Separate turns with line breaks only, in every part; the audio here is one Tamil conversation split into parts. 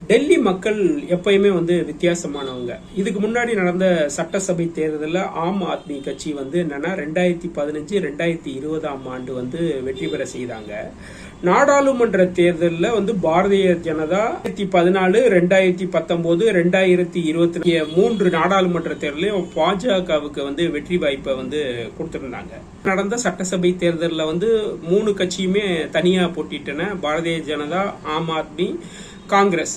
டெல்லி மக்கள் எப்பயுமே வித்தியாசமானவங்க. இதுக்கு முன்னாடி நடந்த சட்டசபை தேர்தலில் ஆம் ஆத்மி கட்சி என்னன்னா 2015 2020ஆம் ஆண்டு வெற்றி பெற செய்தாங்க. நாடாளுமன்ற தேர்தலில் பாரதிய ஜனதா 2014 2019 2020 3 நாடாளுமன்ற தேர்தலையும் பாஜகவுக்கு வெற்றி வாய்ப்பை கொடுத்திருந்தாங்க. நடந்த சட்டசபை தேர்தலில் 3 கட்சியுமே தனியா போட்டிட்டன. பாரதிய ஜனதா, ஆம் ஆத்மி, காங்கிரஸ்.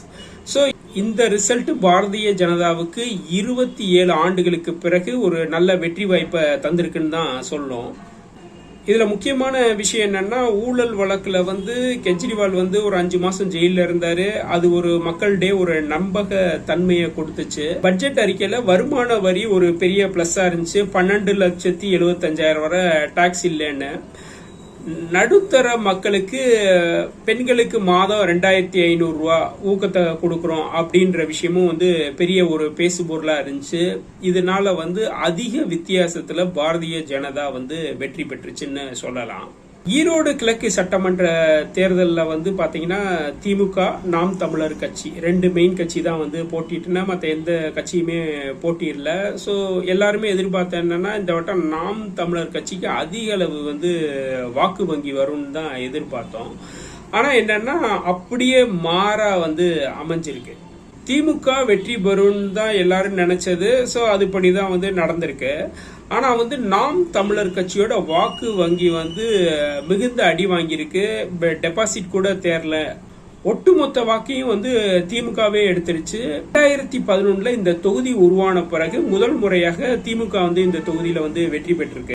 சோ இந்த ரிசல்ட் பாரதிய ஜனதாவுக்கு 27 ஆண்டுகளுக்கு பிறகு ஒரு நல்ல வெற்றி வாய்ப்பை தந்திருக்குன்னு தான் சொல்லணும். இதுல முக்கியமான விஷயம் என்னன்னா, ஊழல் வழக்குல கெஜ்ரிவால் ஒரு 5 மாசம் ஜெயில இருந்தாரு. அது ஒரு மக்களிடையே ஒரு நம்பக தன்மையை கொடுத்துச்சு. பட்ஜெட் அறிக்கையில வருமான வரி ஒரு பெரிய பிளஸ்ஸா இருந்துச்சு. 12,75,000 வரை டாக்ஸ் இல்லைன்னு. நடுத்தர மக்களுக்கு, பெண்களுக்கு மாதம் 2,500 ரூபா ஊக்கத்தை கொடுக்கறோம் அப்படின்ற விஷயமும் பெரிய ஒரு பேசுபொருளா இருந்துச்சு. இதனால அதிக வித்தியாசத்துல பாரதிய ஜனதா வெற்றி பெற்றுச்சுன்னு சொல்லலாம். ஈரோடு கிழக்கு சட்டமன்ற தேர்தலில் பாத்தீங்கன்னா திமுக, நாம் தமிழர் கட்சி 2 மெயின் கட்சி தான் போட்டிட்டுனா, மற்ற எந்த கட்சியுமே போட்டியிடல. ஸோ எல்லாருமே எதிர்பார்த்த என்னன்னா, இந்த வட்டம் நாம் தமிழர் கட்சிக்கு அதிக அளவு வாக்கு வங்கி வரும்னு தான் எதிர்பார்த்தோம். ஆனா என்னன்னா, அப்படியே மாறா அமைஞ்சிருக்கு. திமுக வெற்றி பெறும்னு தான் எல்லாரும் நினைச்சது. ஸோ அதுபடிதான் நடந்திருக்கு. ஆனா நாம் தமிழர் கட்சியோட வாக்கு வங்கி மிகுந்த அடி வாங்கியிருக்கு. டெபாசிட் கூட தேரல. ஒட்டுமொத்த வாக்கையும் திமுகவே எடுத்துருச்சு. 2011 இந்த தொகுதி உருவான பிறகு முதல் முறையாக திமுக இந்த தொகுதியில வெற்றி பெற்றிருக்கு.